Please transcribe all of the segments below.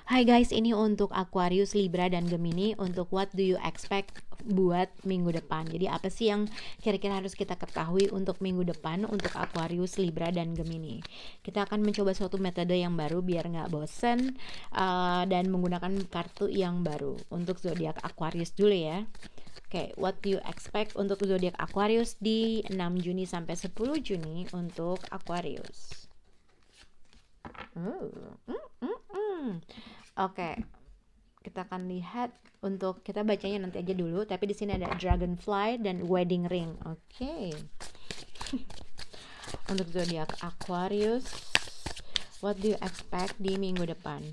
Hai guys, ini untuk Aquarius, Libra, dan Gemini. Untuk what do you expect buat minggu depan. Jadi apa sih yang kira-kira harus kita ketahui untuk minggu depan untuk Aquarius, Libra, dan Gemini. Kita akan mencoba suatu metode yang baru biar nggak bosen, dan menggunakan kartu yang baru. Untuk zodiak Aquarius dulu ya. Oke, what do you expect untuk zodiak Aquarius di 6 Juni sampai 10 Juni untuk Aquarius. Oke, kita akan lihat, untuk kita bacanya nanti aja dulu, tapi di sini ada dragonfly dan wedding ring. Oke. Untuk zodiak Aquarius, what do you expect di minggu depan?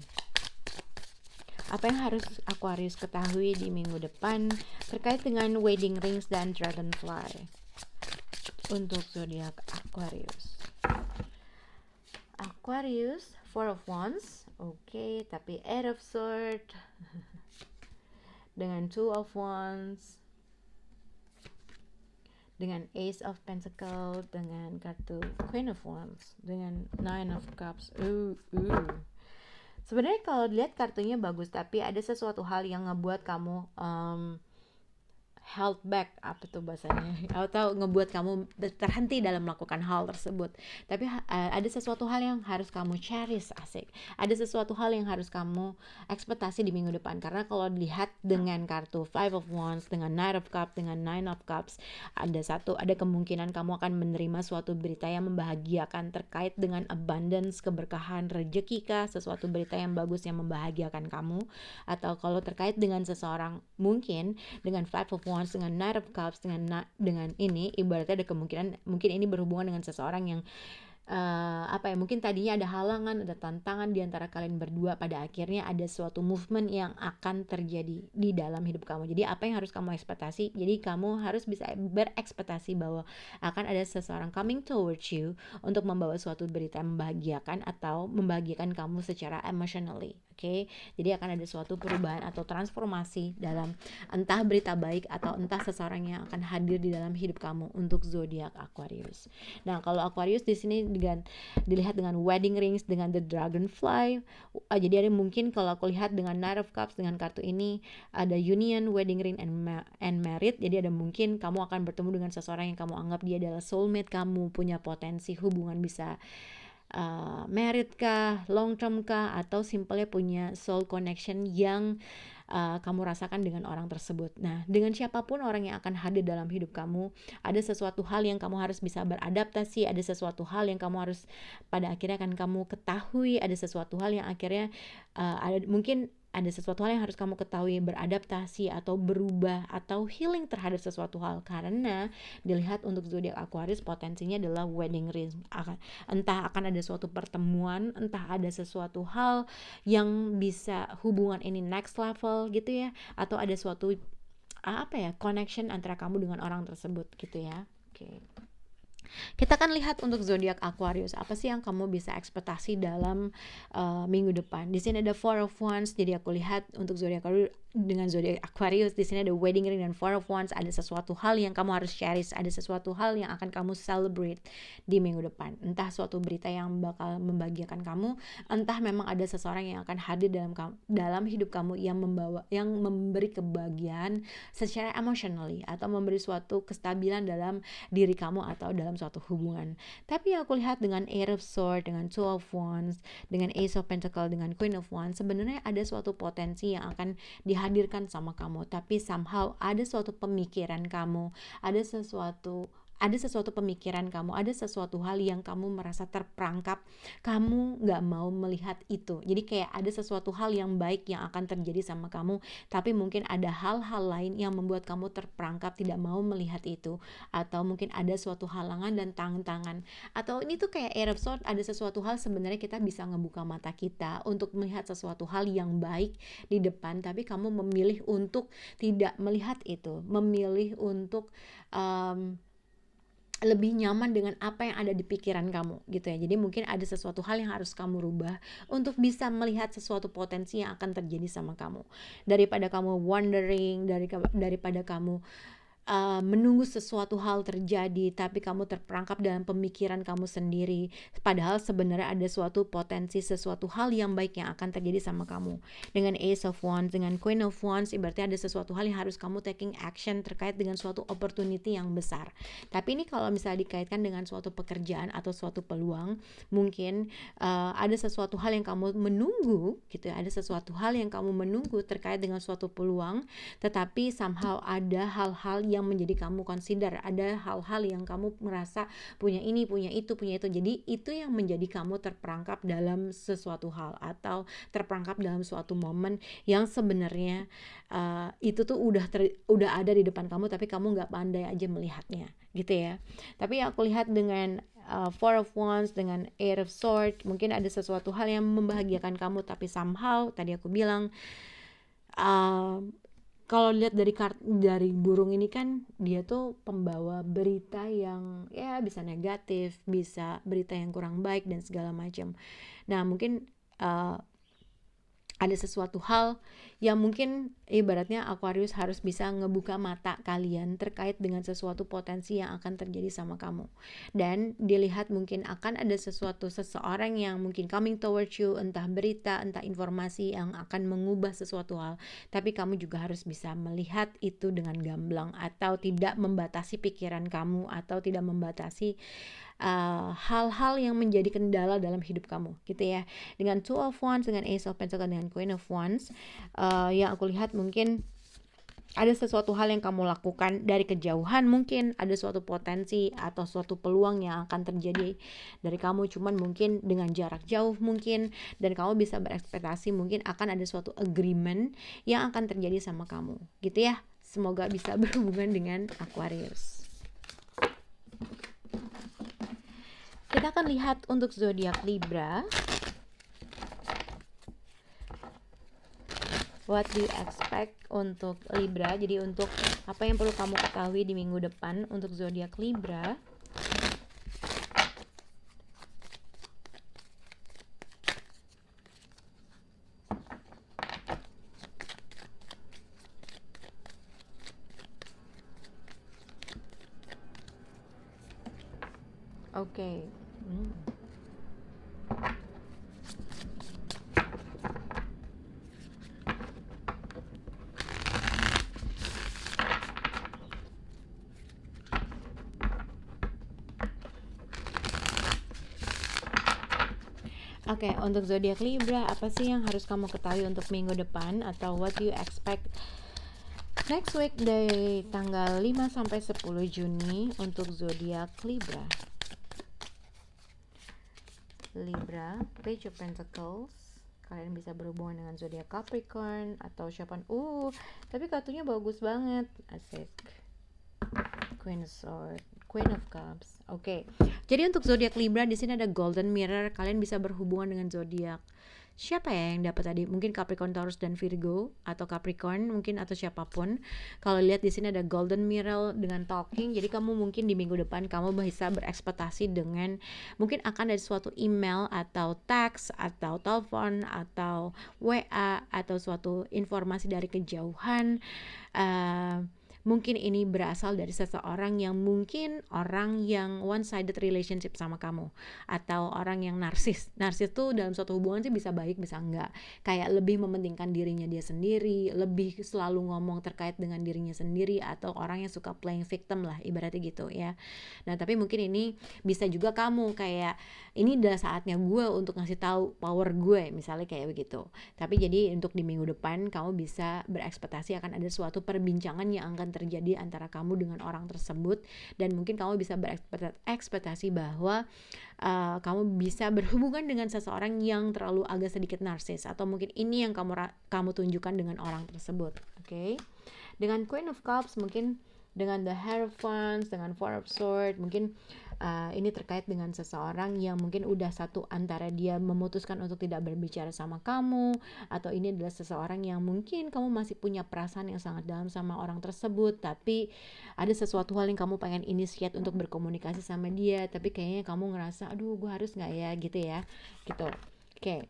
Apa yang harus Aquarius ketahui di minggu depan terkait dengan wedding rings dan dragonfly untuk zodiak Aquarius. Aquarius, Four of Wands. Oke, tapi Eight of Swords dengan Two of Wands, dengan Ace of Pentacles, dengan kartu Queen of Wands, dengan Nine of Cups. Sebenarnya kalau dilihat kartunya bagus, tapi ada sesuatu hal yang ngebuat kamu held back, apa tuh bahasanya, atau ngebuat kamu terhenti dalam melakukan hal tersebut. Tapi ada sesuatu hal yang harus kamu cherish, asik. Ada sesuatu hal yang harus kamu ekspektasi di minggu depan. Karena kalau dilihat dengan kartu Five of Wands, dengan Knight of Cups, dengan Nine of Cups, ada kemungkinan kamu akan menerima suatu berita yang membahagiakan terkait dengan abundance, keberkahan, rezeki kah, sesuatu berita yang bagus yang membahagiakan kamu. Atau kalau terkait dengan seseorang, mungkin dengan Five of Wands, dengan Knight of Cups, dengan ini ibaratnya ada kemungkinan mungkin ini berhubungan dengan seseorang yang mungkin tadinya ada halangan, ada tantangan di antara kalian berdua, pada akhirnya ada suatu movement yang akan terjadi di dalam hidup kamu. Jadi apa yang harus kamu ekspektasi? Jadi kamu harus bisa berekspektasi bahwa akan ada seseorang coming towards you untuk membawa suatu berita yang membahagiakan atau membahagiakan kamu secara emotionally. Oke, jadi akan ada suatu perubahan atau transformasi dalam entah berita baik atau entah seseorang yang akan hadir di dalam hidup kamu untuk zodiak Aquarius. Nah, kalau Aquarius di sini dilihat dengan wedding rings, dengan the dragonfly. Jadi ada mungkin kalau aku lihat dengan Knight of Cups, dengan kartu ini ada union, wedding ring, and married. Jadi ada mungkin kamu akan bertemu dengan seseorang yang kamu anggap dia adalah soulmate kamu, punya potensi hubungan bisa married kah, long term kah, atau simpelnya punya soul connection yang kamu rasakan dengan orang tersebut. Nah, dengan siapapun orang yang akan hadir dalam hidup kamu, ada sesuatu hal yang kamu harus bisa beradaptasi, ada sesuatu hal yang kamu harus pada akhirnya akan kamu ketahui, ada sesuatu hal yang akhirnya ada sesuatu hal yang harus kamu ketahui, beradaptasi atau berubah atau healing terhadap sesuatu hal. Karena dilihat untuk zodiak Aquarius potensinya adalah wedding ring. Entah akan ada suatu pertemuan, entah ada sesuatu hal yang bisa hubungan ini next level gitu ya, atau ada suatu connection antara kamu dengan orang tersebut gitu ya. Oke. Kita akan lihat untuk zodiak Aquarius, apa sih yang kamu bisa ekspektasi dalam minggu depan. Di sini ada Four of Wands, jadi aku lihat untuk zodiak dengan zodiak Aquarius di sini ada wedding ring dan Four of Wands. Ada sesuatu hal yang kamu harus cherish, ada sesuatu hal yang akan kamu celebrate di minggu depan. Entah suatu berita yang bakal membahagiakan kamu, entah memang ada seseorang yang akan hadir dalam hidup kamu yang memberi kebahagiaan secara emotionally atau memberi suatu kestabilan dalam diri kamu atau dalam suatu hubungan. Tapi aku lihat dengan Eight of Swords, dengan Two of Wands, dengan Ace of Pentacles, dengan Queen of Wands, sebenarnya ada suatu potensi yang akan dihadirkan sama kamu, tapi somehow ada suatu pemikiran kamu, ada sesuatu pemikiran kamu, ada sesuatu hal yang kamu merasa terperangkap, kamu gak mau melihat itu. Jadi kayak ada sesuatu hal yang baik yang akan terjadi sama kamu, tapi mungkin ada hal-hal lain yang membuat kamu terperangkap tidak mau melihat itu. Atau mungkin ada suatu halangan dan tantangan. Atau ini tuh kayak Eight of Swords, ada sesuatu hal sebenarnya kita bisa ngebuka mata kita untuk melihat sesuatu hal yang baik di depan, tapi kamu memilih untuk tidak melihat itu, memilih untuk lebih nyaman dengan apa yang ada di pikiran kamu gitu ya. Jadi mungkin ada sesuatu hal yang harus kamu rubah untuk bisa melihat sesuatu potensi yang akan terjadi sama kamu, daripada kamu wondering, daripada kamu menunggu sesuatu hal terjadi, tapi kamu terperangkap dalam pemikiran kamu sendiri. Padahal sebenarnya ada suatu potensi, sesuatu hal yang baik yang akan terjadi sama kamu. Dengan Ace of Wands, dengan Queen of Wands, ibaratnya ada sesuatu hal yang harus kamu taking action terkait dengan suatu opportunity yang besar. Tapi ini kalau misalnya dikaitkan dengan suatu pekerjaan atau suatu peluang, mungkin ada sesuatu hal yang kamu menunggu, gitu ya. Ada sesuatu hal yang kamu menunggu terkait dengan suatu peluang, tetapi somehow ada hal-hal yang menjadi kamu consider, ada hal-hal yang kamu merasa punya ini, punya itu. Jadi itu yang menjadi kamu terperangkap dalam sesuatu hal atau terperangkap dalam suatu momen yang sebenarnya itu tuh udah ada di depan kamu, tapi kamu nggak pandai aja melihatnya, gitu ya. Tapi aku lihat dengan Four of Wands dengan Eight of Swords, mungkin ada sesuatu hal yang membahagiakan kamu, tapi somehow tadi aku bilang kalau lihat dari burung ini kan dia tuh pembawa berita yang ya bisa negatif, bisa berita yang kurang baik dan segala macam. Nah, mungkin ada sesuatu hal yang mungkin ibaratnya Aquarius harus bisa ngebuka mata kalian terkait dengan sesuatu potensi yang akan terjadi sama kamu. Dan dilihat mungkin akan ada seseorang yang mungkin coming towards you, entah berita, entah informasi yang akan mengubah sesuatu hal. Tapi kamu juga harus bisa melihat itu dengan gamblang, atau tidak membatasi pikiran kamu, atau tidak membatasi hal-hal yang menjadi kendala dalam hidup kamu, gitu ya. Dengan Two of Wands, dengan Ace of Pentacles, dengan Queen of Wands, yang aku lihat mungkin ada sesuatu hal yang kamu lakukan dari kejauhan, mungkin ada suatu potensi atau suatu peluang yang akan terjadi dari kamu, cuman mungkin dengan jarak jauh mungkin, dan kamu bisa berekspektasi mungkin akan ada suatu agreement yang akan terjadi sama kamu, gitu ya. Semoga bisa berhubungan dengan Aquarius. Kita akan lihat untuk zodiak Libra. What do you expect untuk Libra? Jadi untuk apa yang perlu kamu ketahui di minggu depan untuk zodiak Libra. Oke. Oke, untuk zodiak Libra, apa sih yang harus kamu ketahui untuk minggu depan, atau what do you expect next week dari tanggal 5 sampai 10 Juni untuk zodiak Libra. Libra, Page of Pentacles. Kalian bisa berhubungan dengan zodiak Capricorn atau siapa. Tapi kartunya bagus banget. Asik. Queen of Swords, Queen of Cups. Oke. Jadi untuk zodiak Libra di sini ada Golden Mirror. Kalian bisa berhubungan dengan zodiak siapa ya yang dapat tadi? Mungkin Capricorn, Taurus, dan Virgo, atau Capricorn mungkin, atau siapapun. Kalau lihat di sini ada Golden Mirror dengan Talking. Jadi kamu mungkin di minggu depan kamu bisa berekspektasi dengan mungkin akan ada suatu email atau teks atau telepon atau WA atau suatu informasi dari kejauhan. Mungkin ini berasal dari seseorang yang mungkin orang yang one-sided relationship sama kamu, atau orang yang narsis. Narsis tuh dalam suatu hubungan sih bisa baik, bisa enggak. Kayak lebih mementingkan dirinya dia sendiri, lebih selalu ngomong terkait dengan dirinya sendiri, atau orang yang suka playing victim lah, ibaratnya gitu ya. Nah, tapi mungkin ini bisa juga kamu kayak, ini adalah saatnya gue untuk ngasih tahu power gue, misalnya kayak begitu. Tapi jadi untuk di minggu depan kamu bisa berekspektasi akan ada suatu perbincangan yang akan terjadi antara kamu dengan orang tersebut, dan mungkin kamu bisa berekspektasi bahwa kamu bisa berhubungan dengan seseorang yang terlalu agak sedikit narsis, atau mungkin ini yang kamu tunjukkan dengan orang tersebut. Oke. Dengan Queen of Cups, mungkin dengan The Hierophant, dengan Four of Swords, mungkin ini terkait dengan seseorang yang mungkin udah satu antara dia memutuskan untuk tidak berbicara sama kamu, atau ini adalah seseorang yang mungkin kamu masih punya perasaan yang sangat dalam sama orang tersebut, tapi ada sesuatu hal yang kamu pengen initiate untuk berkomunikasi sama dia, tapi kayaknya kamu ngerasa aduh gue harus nggak ya, gitu ya, gitu. Oke.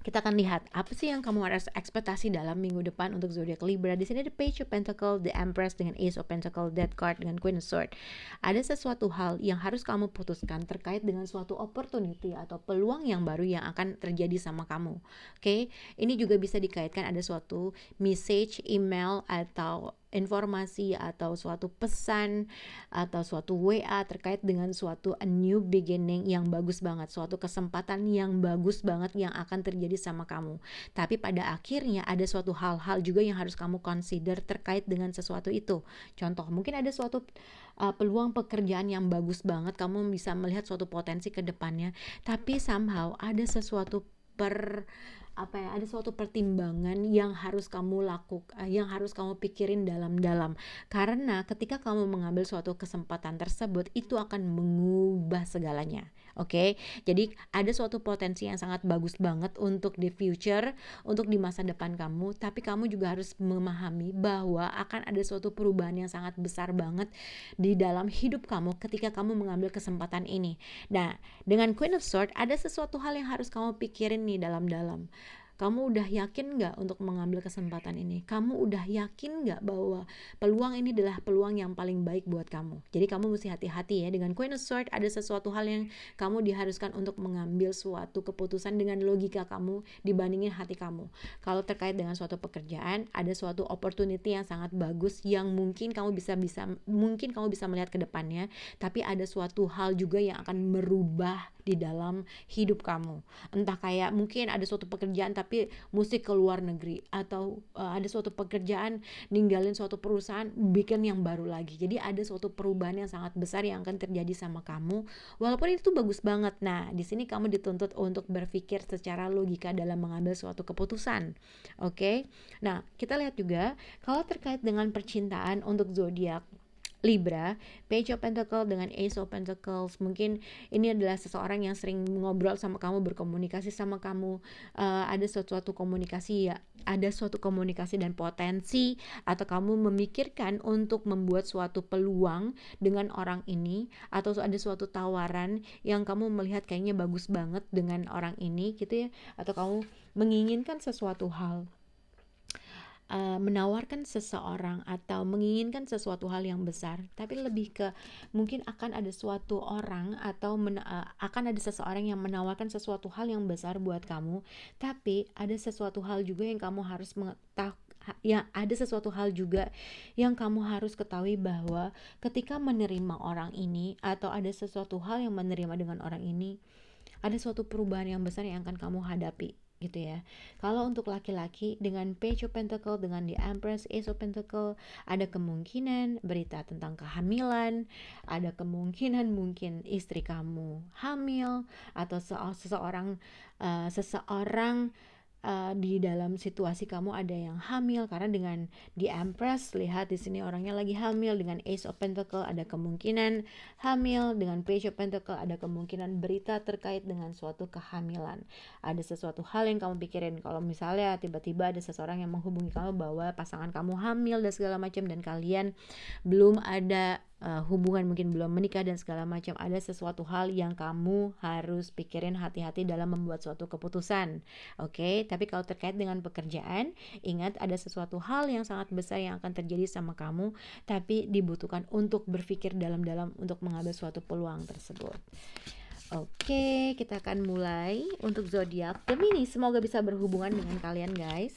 Kita akan lihat apa sih yang kamu harus ekspektasi dalam minggu depan untuk zodiak Libra. Di sini ada Page of Pentacle, The Empress dengan Ace of Pentacle, Death card dengan Queen of Sword. Ada sesuatu hal yang harus kamu putuskan terkait dengan suatu opportunity atau peluang yang baru yang akan terjadi sama kamu. Oke, ini juga bisa dikaitkan ada suatu message, email atau informasi atau suatu pesan atau suatu WA terkait dengan suatu a new beginning yang bagus banget, suatu kesempatan yang bagus banget yang akan terjadi sama kamu. Tapi pada akhirnya ada suatu hal-hal juga yang harus kamu consider terkait dengan sesuatu itu. Contoh, mungkin ada suatu peluang pekerjaan yang bagus banget, kamu bisa melihat suatu potensi ke depannya, tapi somehow ada sesuatu ada suatu pertimbangan yang harus kamu yang harus kamu pikirin dalam-dalam, karena ketika kamu mengambil suatu kesempatan tersebut itu akan mengubah segalanya. Oke, jadi ada suatu potensi yang sangat bagus banget untuk di future, untuk di masa depan kamu, tapi kamu juga harus memahami bahwa akan ada suatu perubahan yang sangat besar banget di dalam hidup kamu ketika kamu mengambil kesempatan ini. Nah, dengan Queen of Swords ada sesuatu hal yang harus kamu pikirin nih dalam-dalam. Kamu udah yakin gak untuk mengambil kesempatan ini? Kamu udah yakin gak bahwa peluang ini adalah peluang yang paling baik buat kamu? Jadi kamu mesti hati-hati ya. Dengan Queen of Swords ada sesuatu hal yang kamu diharuskan untuk mengambil suatu keputusan dengan logika kamu dibandingin hati kamu. Kalau terkait dengan suatu pekerjaan, ada suatu opportunity yang sangat bagus yang mungkin kamu bisa melihat ke depannya, tapi ada suatu hal juga yang akan merubah di dalam hidup kamu. Entah kayak mungkin ada suatu pekerjaan tapi mesti ke luar negeri, atau ada suatu pekerjaan ninggalin suatu perusahaan bikin yang baru lagi. Jadi ada suatu perubahan yang sangat besar yang akan terjadi sama kamu, walaupun itu bagus banget. Nah, di sini kamu dituntut untuk berpikir secara logika dalam mengambil suatu keputusan. Oke. Nah, kita lihat juga kalau terkait dengan percintaan untuk zodiak Libra, Page of Pentacle dengan Ace of Pentacles, mungkin ini adalah seseorang yang sering ngobrol sama kamu, berkomunikasi sama kamu, ada suatu komunikasi ya, ada suatu komunikasi dan potensi, atau kamu memikirkan untuk membuat suatu peluang dengan orang ini, atau ada suatu tawaran yang kamu melihat kayaknya bagus banget dengan orang ini gitu ya, atau kamu menginginkan sesuatu hal, menawarkan seseorang atau menginginkan sesuatu hal yang besar, tapi lebih ke mungkin akan ada suatu orang atau akan ada seseorang yang menawarkan sesuatu hal yang besar buat kamu, tapi ada sesuatu hal juga yang kamu harus ada sesuatu hal juga yang kamu harus ketahui bahwa ketika menerima orang ini atau ada sesuatu hal yang menerima dengan orang ini, ada suatu perubahan yang besar yang akan kamu hadapi gitu ya. Kalau untuk laki-laki dengan Page of Pentacle dengan The Empress, Ace of Pentacle, ada kemungkinan berita tentang kehamilan, ada kemungkinan mungkin istri kamu hamil, atau seseorang di dalam situasi kamu ada yang hamil, karena dengan The Empress, lihat di sini orangnya lagi hamil, dengan Ace of Pentacle ada kemungkinan hamil, dengan Page of Pentacle ada kemungkinan berita terkait dengan suatu kehamilan. Ada sesuatu hal yang kamu pikirin, kalau misalnya tiba-tiba ada seseorang yang menghubungi kamu bahwa pasangan kamu hamil dan segala macam, dan kalian belum ada hubungan, mungkin belum menikah dan segala macam, ada sesuatu hal yang kamu harus pikirin hati-hati dalam membuat suatu keputusan. Oke, tapi kalau terkait dengan pekerjaan, ingat ada sesuatu hal yang sangat besar yang akan terjadi sama kamu, tapi dibutuhkan untuk berpikir dalam-dalam untuk mengambil suatu peluang tersebut. Oke, kita akan mulai untuk zodiak Gemini. Semoga bisa berhubungan dengan kalian, guys.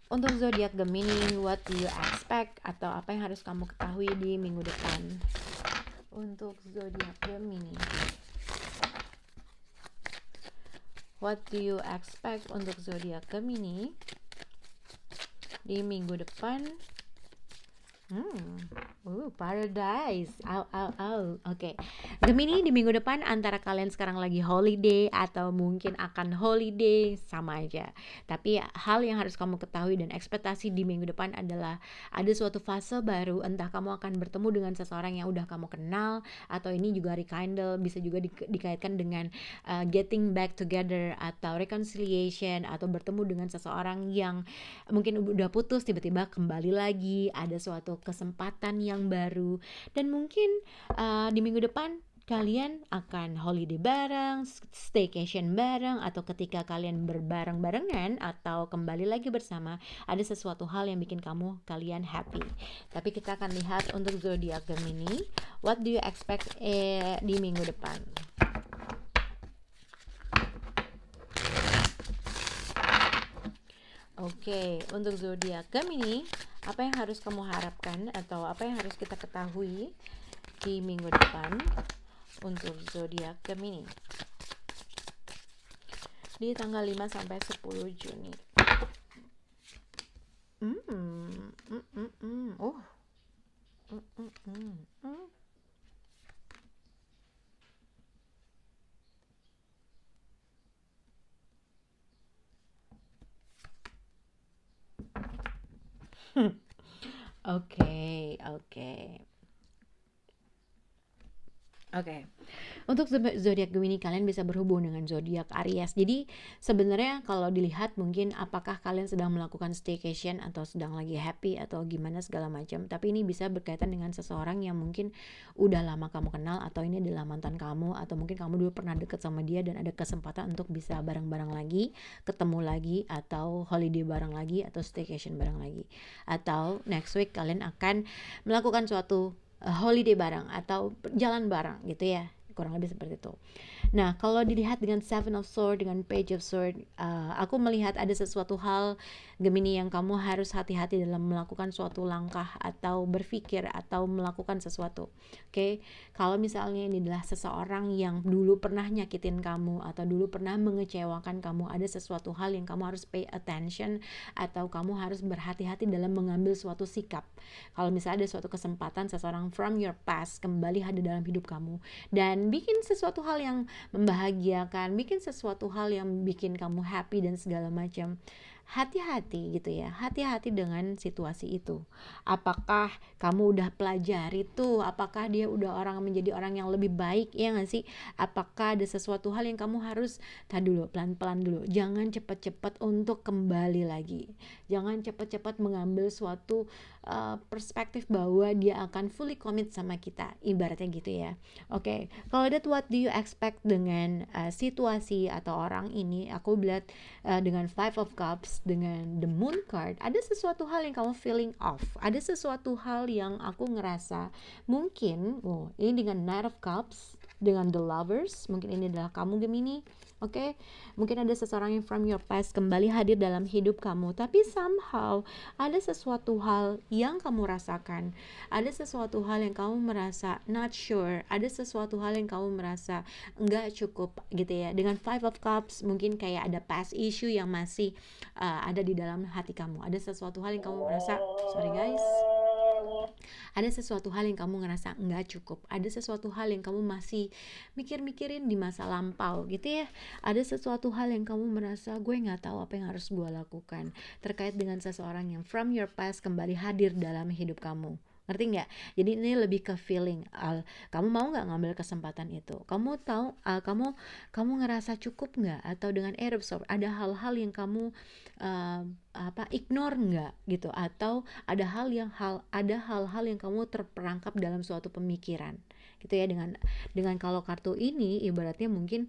Untuk zodiak Gemini, what do you expect, atau apa yang harus kamu ketahui di minggu depan? Untuk zodiak Gemini, what do you expect untuk zodiak Gemini di minggu depan? Paradise. Oke. Gemini, di minggu depan antara kalian sekarang lagi holiday atau mungkin akan holiday, sama aja. Tapi hal yang harus kamu ketahui dan ekspektasi di minggu depan adalah ada suatu fase baru, entah kamu akan bertemu dengan seseorang yang udah kamu kenal, atau ini juga rekindle, bisa juga dikaitkan dengan getting back together atau reconciliation, atau bertemu dengan seseorang yang mungkin udah putus tiba-tiba kembali lagi, ada suatu kesempatan yang baru. Dan mungkin di minggu depan kalian akan holiday bareng, staycation bareng, atau ketika kalian berbareng-barengan atau kembali lagi bersama, ada sesuatu hal yang bikin kalian happy. Tapi kita akan lihat untuk zodiak Gemini, what do you expect di minggu depan? Oke, untuk zodiak Gemini, apa yang harus kamu harapkan atau apa yang harus kita ketahui di minggu depan untuk zodiak Gemini di tanggal 5 sampai 10 Juni. Oke. Untuk zodiak Gemini, kalian bisa berhubung dengan zodiak Aries. Jadi sebenarnya kalau dilihat mungkin apakah kalian sedang melakukan staycation atau sedang lagi happy atau gimana segala macam. Tapi ini bisa berkaitan dengan seseorang yang mungkin udah lama kamu kenal, atau ini adalah mantan kamu, atau mungkin kamu dulu pernah deket sama dia dan ada kesempatan untuk bisa bareng-bareng lagi, ketemu lagi, atau holiday bareng lagi, atau staycation bareng lagi. Atau next week kalian akan melakukan suatu holiday bareng atau jalan bareng gitu ya, kurang lebih seperti itu. Nah, kalau dilihat dengan Seven of Swords dengan Page of Swords, aku melihat ada sesuatu hal Gemini yang kamu harus hati-hati dalam melakukan suatu langkah atau berpikir atau melakukan sesuatu. Oke, kalau misalnya ini adalah seseorang yang dulu pernah nyakitin kamu atau dulu pernah mengecewakan kamu, ada sesuatu hal yang kamu harus pay attention atau kamu harus berhati-hati dalam mengambil suatu sikap. Kalau misalnya ada suatu kesempatan seseorang from your past kembali hadir dalam hidup kamu dan bikin sesuatu hal yang membahagiakan, bikin sesuatu hal yang bikin kamu happy dan segala macam, hati-hati gitu ya, hati-hati dengan situasi itu. Apakah kamu udah pelajari tuh, apakah dia udah menjadi orang yang lebih baik, ya nggak sih? Apakah ada sesuatu hal yang kamu harus dulu, pelan-pelan dulu, jangan cepat-cepat untuk kembali lagi, jangan cepat-cepat mengambil suatu perspektif bahwa dia akan fully commit sama kita, ibaratnya gitu ya. Oke, kalau that what do you expect dengan situasi atau orang ini, aku lihat dengan Five of Cups dengan the Moon card, ada sesuatu hal yang kamu feeling off, ada sesuatu hal yang aku ngerasa mungkin, ini dengan Knight of Cups dengan the Lovers, mungkin ini adalah kamu Gemini. Oke, mungkin ada seseorang yang from your past kembali hadir dalam hidup kamu, tapi somehow ada sesuatu hal yang kamu rasakan, ada sesuatu hal yang kamu merasa not sure, ada sesuatu hal yang kamu merasa enggak cukup gitu ya. Dengan Five of Cups mungkin kayak ada past issue yang masih ada di dalam hati kamu, ada sesuatu hal yang kamu merasa, sorry guys, ada sesuatu hal yang kamu ngerasa nggak cukup, ada sesuatu hal yang kamu masih mikir-mikirin di masa lampau gitu ya, ada sesuatu hal yang kamu merasa gue nggak tahu apa yang harus gue lakukan terkait dengan seseorang yang from your past kembali hadir dalam hidup kamu. Ngerti nggak? Jadi ini lebih ke feeling. Kamu mau nggak ngambil kesempatan itu? Kamu tahu, kamu ngerasa cukup nggak? Atau dengan Erebor ada hal-hal yang kamu ignore nggak gitu? Atau ada hal-hal yang kamu terperangkap dalam suatu pemikiran gitu ya. Dengan kalau kartu ini ibaratnya mungkin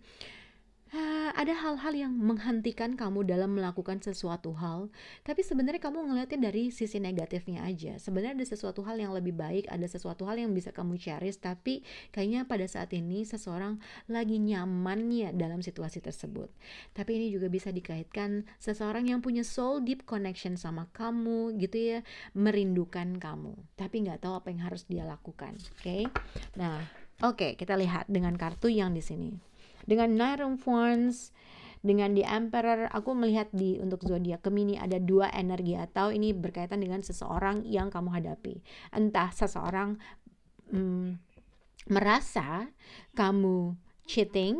ada hal-hal yang menghentikan kamu dalam melakukan sesuatu hal, tapi sebenarnya kamu ngeliatnya dari sisi negatifnya aja. Sebenarnya ada sesuatu hal yang lebih baik, ada sesuatu hal yang bisa kamu cherish, tapi kayaknya pada saat ini seseorang lagi nyamannya dalam situasi tersebut. Tapi ini juga bisa dikaitkan seseorang yang punya soul deep connection sama kamu gitu ya, merindukan kamu, tapi nggak tahu apa yang harus dia lakukan. Oke? Nah, kita lihat dengan kartu yang di sini. Dengan Knight of Wands, dengan The Emperor, aku melihat untuk zodiak Gemini ada dua energi, atau ini berkaitan dengan seseorang yang kamu hadapi. Entah seseorang merasa kamu cheating,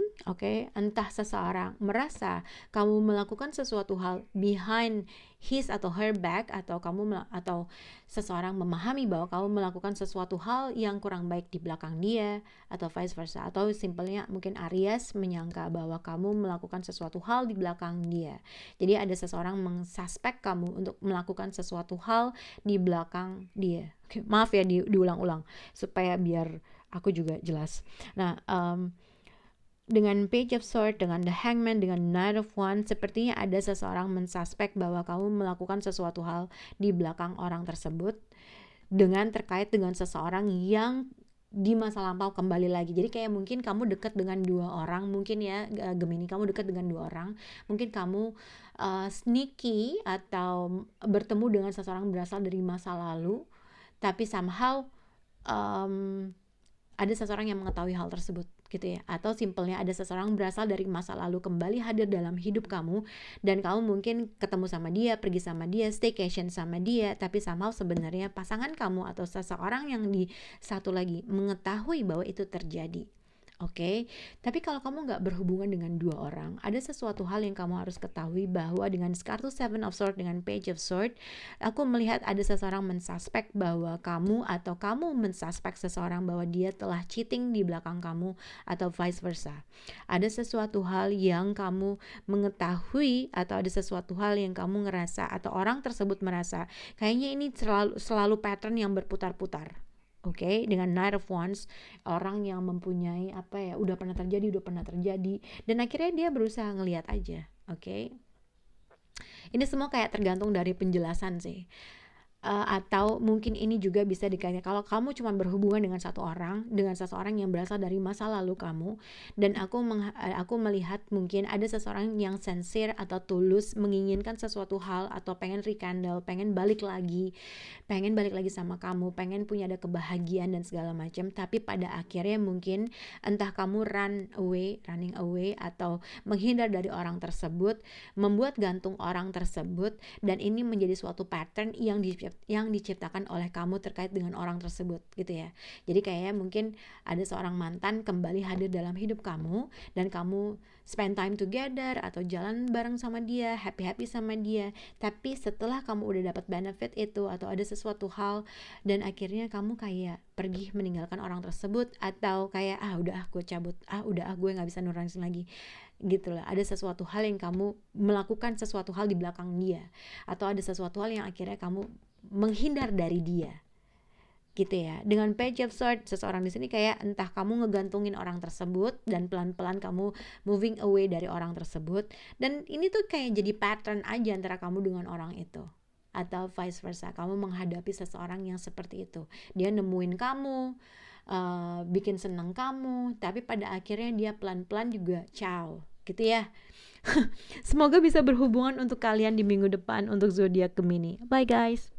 entah seseorang merasa kamu melakukan sesuatu hal behind his atau her back, atau seseorang memahami bahwa kamu melakukan sesuatu hal yang kurang baik di belakang dia, atau vice versa, atau simpelnya mungkin Aries menyangka bahwa kamu melakukan sesuatu hal di belakang dia. Jadi ada seseorang mengsuspek kamu untuk melakukan sesuatu hal di belakang dia. Maaf ya diulang-ulang supaya biar Aku juga jelas. Nah, dengan Page of Swords, dengan The Hangman, dengan Knight of Wands, sepertinya ada seseorang mensuspek bahwa kamu melakukan sesuatu hal di belakang orang tersebut dengan terkait dengan seseorang yang di masa lampau kembali lagi. Jadi kayak mungkin kamu dekat dengan dua orang, mungkin ya Gemini, kamu dekat dengan dua orang, mungkin kamu sneaky atau bertemu dengan seseorang berasal dari masa lalu, tapi somehow ada seseorang yang mengetahui hal tersebut gitu ya, atau simpelnya ada seseorang berasal dari masa lalu kembali hadir dalam hidup kamu, dan kamu mungkin ketemu sama dia, pergi sama dia, staycation sama dia, tapi somehow sebenarnya pasangan kamu atau seseorang yang di satu lagi mengetahui bahwa itu terjadi. Oke, tapi kalau kamu nggak berhubungan dengan dua orang, ada sesuatu hal yang kamu harus ketahui bahwa dengan kartu Seven of Swords dengan Page of Swords, aku melihat ada seseorang mensuspek bahwa kamu atau kamu mensuspek seseorang bahwa dia telah cheating di belakang kamu atau vice versa. Ada sesuatu hal yang kamu mengetahui atau ada sesuatu hal yang kamu ngerasa atau orang tersebut merasa kayaknya ini selalu pattern yang berputar-putar. Oke, dengan Knight of Wands, orang yang mempunyai udah pernah terjadi, dan akhirnya dia berusaha ngelihat aja. Oke, ini semua kayak tergantung dari penjelasan sih. Atau mungkin ini juga bisa dikaitkan kalau kamu cuma berhubungan dengan dengan seseorang yang berasal dari masa lalu kamu, dan aku melihat mungkin ada seseorang yang sincere atau tulus menginginkan sesuatu hal atau pengen rekindle, pengen balik lagi sama kamu, pengen punya ada kebahagiaan dan segala macam, tapi pada akhirnya mungkin entah kamu running away atau menghindar dari orang tersebut, membuat gantung orang tersebut, dan ini menjadi suatu pattern yang diciptakan oleh kamu terkait dengan orang tersebut gitu ya. Jadi kayak mungkin ada seorang mantan kembali hadir dalam hidup kamu, dan kamu spend time together atau jalan bareng sama dia, happy sama dia, tapi setelah kamu udah dapat benefit itu atau ada sesuatu hal, dan akhirnya kamu kayak pergi meninggalkan orang tersebut, atau kayak udah gue cabut, gue nggak bisa nuranisin lagi gitu lah. Ada sesuatu hal yang kamu melakukan sesuatu hal di belakang dia, atau ada sesuatu hal yang akhirnya kamu menghindar dari dia gitu ya. Dengan Page of Swords, seseorang di sini kayak entah kamu ngegantungin orang tersebut dan pelan-pelan kamu moving away dari orang tersebut, dan ini tuh kayak jadi pattern aja antara kamu dengan orang itu, atau vice versa, kamu menghadapi seseorang yang seperti itu. Dia nemuin kamu, bikin seneng kamu, tapi pada akhirnya dia pelan-pelan juga ciao gitu ya. Semoga bisa berhubungan untuk kalian di minggu depan untuk zodiak Gemini. Bye guys.